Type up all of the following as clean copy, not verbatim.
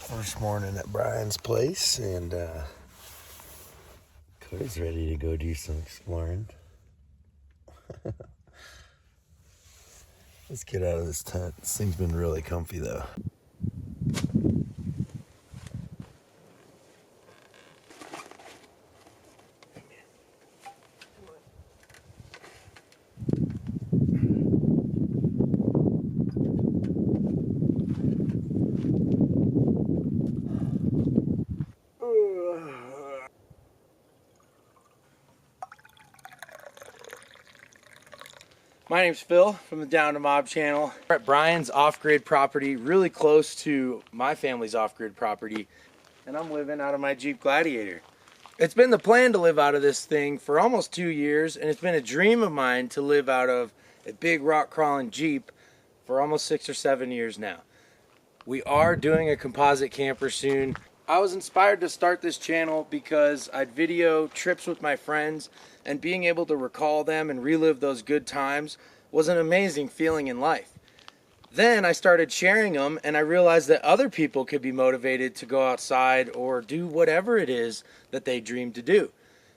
First morning at Brian's place, and Cody's ready to go do some exploring. Let's get out of this tent. This thing's been really comfy though. My name's Phil from the Down to Mob channel. We're at Brian's off-grid property, really close to my family's off-grid property, and I'm living out of my Jeep Gladiator. It's been the plan to live out of this thing for almost 2 years, and it's been a dream of mine to live out of a big rock crawling Jeep for almost 6 or 7 years now. We are doing a composite camper soon. I was inspired to start this channel because I'd video trips with my friends, and being able to recall them and relive those good times was an amazing feeling in life. Then I started sharing them, and I realized that other people could be motivated to go outside or do whatever it is that they dream to do.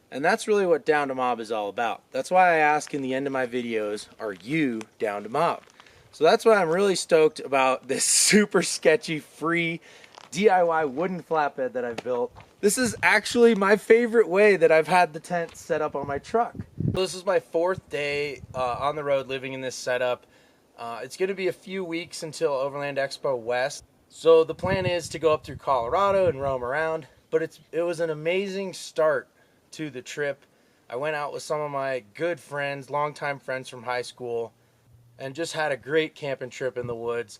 And that's really what Down to Mob is all about. That's why I ask in the end of my videos, are you down to mob? So that's why I'm really stoked about this super sketchy free DIY wooden flatbed that I've built. This is actually my favorite way that I've had the tent set up on my truck. This is my 4th day on the road living in this setup. It's going to be a few weeks until Overland Expo West. So the plan is to go up through Colorado and roam around. But it was an amazing start to the trip. I went out with some of my good friends, longtime friends from high school, and just had a great camping trip in the woods.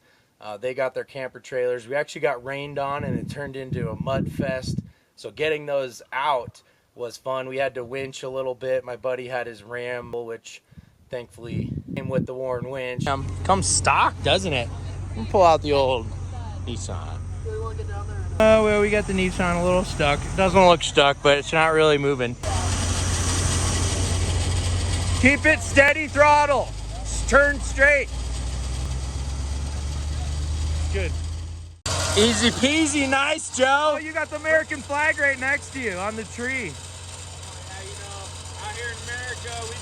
They got their camper trailers. We actually got rained on and it turned into a mud fest. So getting those out was fun. We had to winch a little bit. My buddy had his Ram, which thankfully came with the Warren winch. Comes stock, doesn't it? We'll pull out the old Nissan. Well, we got the Nissan a little stuck. It doesn't look stuck, but it's not really moving. Keep it steady throttle. Turn straight. Good. Easy peasy, nice, Joe. Oh, you got the American flag right next to you on the tree. Yeah, you know, out here in America, we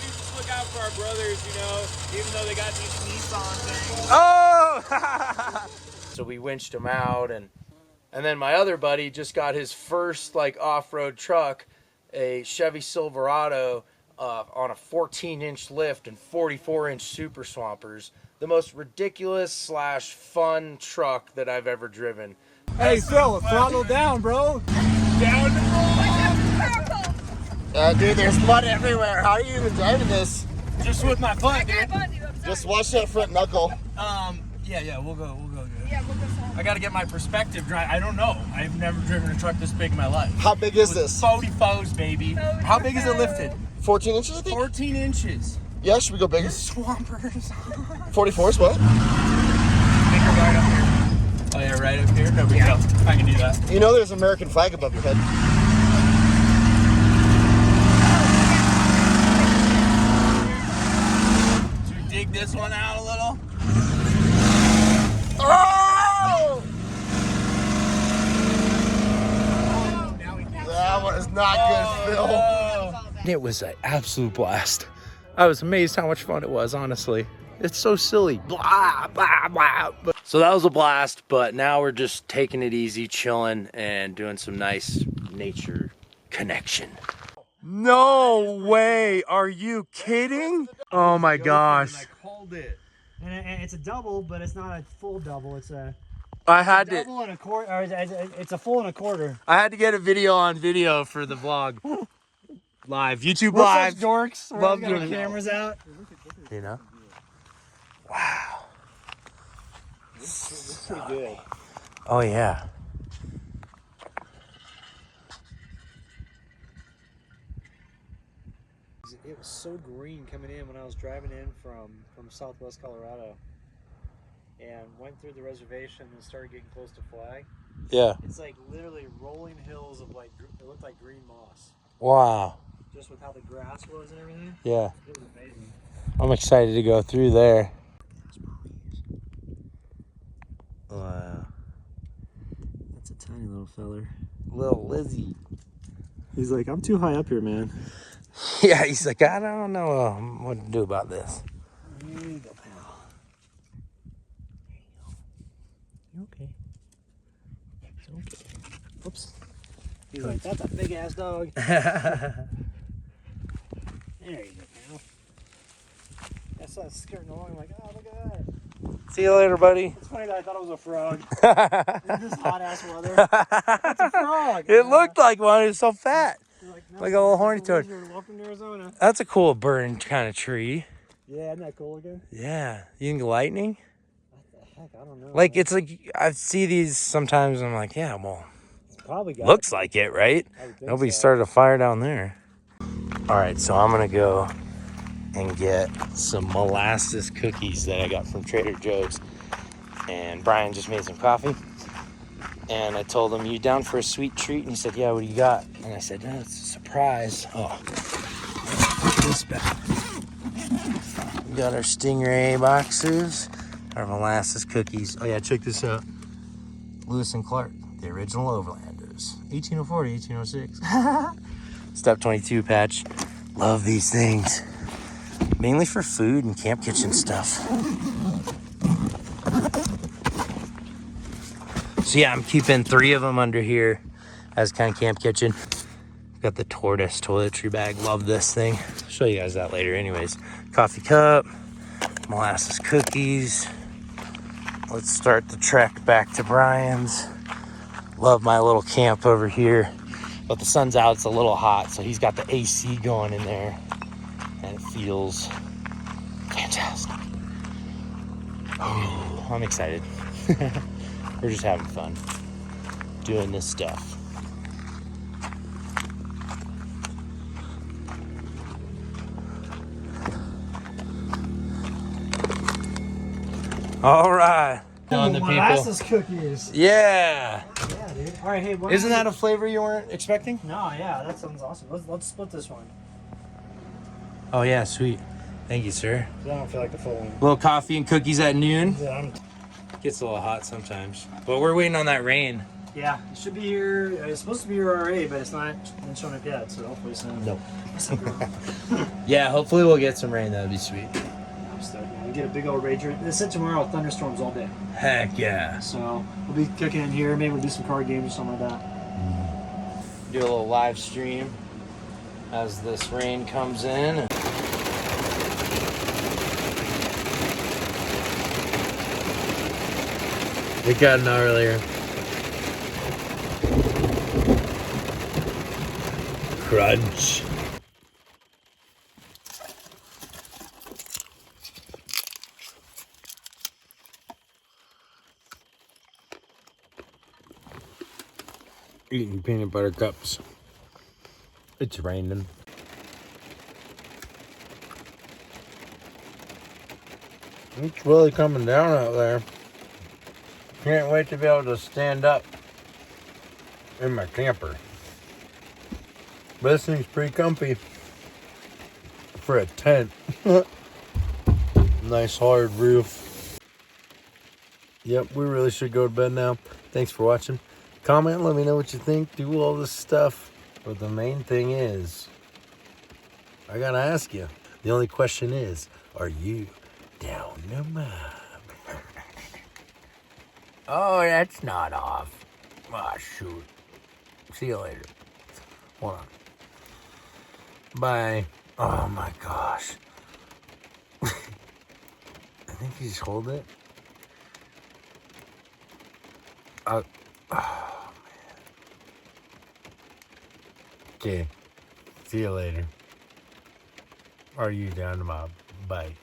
just look out for our brothers, you know, even though they got these Nissan things. Oh! So we winched him out, and then my other buddy just got his first like off-road truck, a Chevy Silverado, on a 14-inch lift and 44-inch super swampers. The most ridiculous / fun truck that I've ever driven. Hey, Phil, throttle down, bro. Down. Dude, there's mud everywhere. How are you even driving this? Just with my foot, dude. Just watch that front knuckle. Yeah, we'll go, dude. Yeah, we'll go slow. I gotta get my perspective drive. I don't know. I've never driven a truck this big in my life. How big is this? 40 foes, baby. How big is it lifted? 14 inches, I think? 14 inches. Yeah, should we go bigger? Swampers. 44 is what? Bigger right up here. Oh yeah, right up here? No big deal. I can do that. You know there's an American flag above your head. Should we dig this one out a little? Oh! That was not good, Phil. Oh. It was an absolute blast. I was amazed how much fun it was, honestly. It's so silly. Blah, blah, blah. So that was a blast, but now we're just taking it easy, chilling, and doing some nice nature connection. No way. Are you kidding? Oh my gosh. I called it. And it's a double, but it's not a full double. It's a double and a quarter. Or it's a full and a quarter. I had to get a video on video for the vlog. Live, YouTube We're live. such dorks. We're Love got doing our it. cameras out. You know? Wow. This is pretty good. Oh yeah. It was so green coming in when I was driving in from Southwest Colorado, and went through the reservation and started getting close to Flag. Yeah. It's like literally rolling hills of like it looked like green moss, Wow. just with how the grass was and everything. Yeah. It was amazing. I'm excited to go through there. Wow. little feller. Little Lizzie. He's like, I'm too high up here, man. Yeah, he's like, I don't know what to do about this. There you go, pal. You okay? It's okay. Oops. He's like, that's a big ass dog. There you go, pal. I saw it skirting along. I'm like, oh, look at that. See you later, buddy. It's funny that I thought it was a frog. In this hot ass weather. It's a frog. It looked like one. It was so fat. Like a little horny toad. Welcome to Arizona. That's a cool bird kind of tree. Yeah, isn't that cool looking? Yeah. You think lightning? What the heck? I don't know. Like, it's like, I see these sometimes and I'm like, yeah, well, It's probably got looks like it, right? I would think Nobody so. started a fire down there. All right, so I'm going to go and get some molasses cookies that I got from Trader Joe's. And Brian just made some coffee. And I told him, you down for a sweet treat? And he said, yeah, what do you got? And I said, no, it's a surprise. Oh, put this back. We got our Stingray boxes, our molasses cookies. Oh yeah, check this out. Lewis and Clark, the original Overlanders. 1804 to 1806. Step 22 patch. Love these things. Mainly for food and camp kitchen stuff. So yeah, I'm keeping 3 of them under here as kind of camp kitchen. Got the tortoise toiletry bag. Love this thing. I'll show you guys that later. Anyways, coffee cup, molasses cookies. Let's start the trek back to Brian's. Love my little camp over here. But the sun's out, it's a little hot, so he's got the AC going in there. And it feels fantastic. Oh, I'm excited. We're just having fun doing this stuff. All right. Telling the people. Molasses cookies. Yeah. Yeah, dude. All right, hey. Isn't that a flavor you weren't expecting? No, yeah, that sounds awesome. Let's split this one. Oh yeah, sweet. Thank you, sir. I don't feel like the full one. Little coffee and cookies at noon. Yeah, Gets a little hot sometimes, but we're waiting on that rain. yeah, it should be here. It's supposed to be here already, but it's not showing up yet. So hopefully soon. Nope. Yeah, hopefully we'll get some rain. That'd be sweet. I'm stoked, man. We get a big old rager. They said tomorrow thunderstorms all day. Heck yeah. So we'll be cooking in here. Maybe we'll do some card games or something like that. Do a little live stream as this rain comes in. It got gnarlier. Crunch. Eating peanut butter cups. It's raining. It's really coming down out there. Can't wait to be able to stand up in my camper. But this thing's pretty comfy for a tent. Nice hard roof. Yep, we really should go to bed now. Thanks for watching. Comment, let me know what you think. Do all this stuff. But the main thing is, I gotta ask you. The only question is, are you down the mob? Oh, that's not off. Ah, shoot. See you later. Hold on. Bye. Oh my gosh. I think you just hold it. Oh man. Okay. See you later. Are you down the mob? Bye.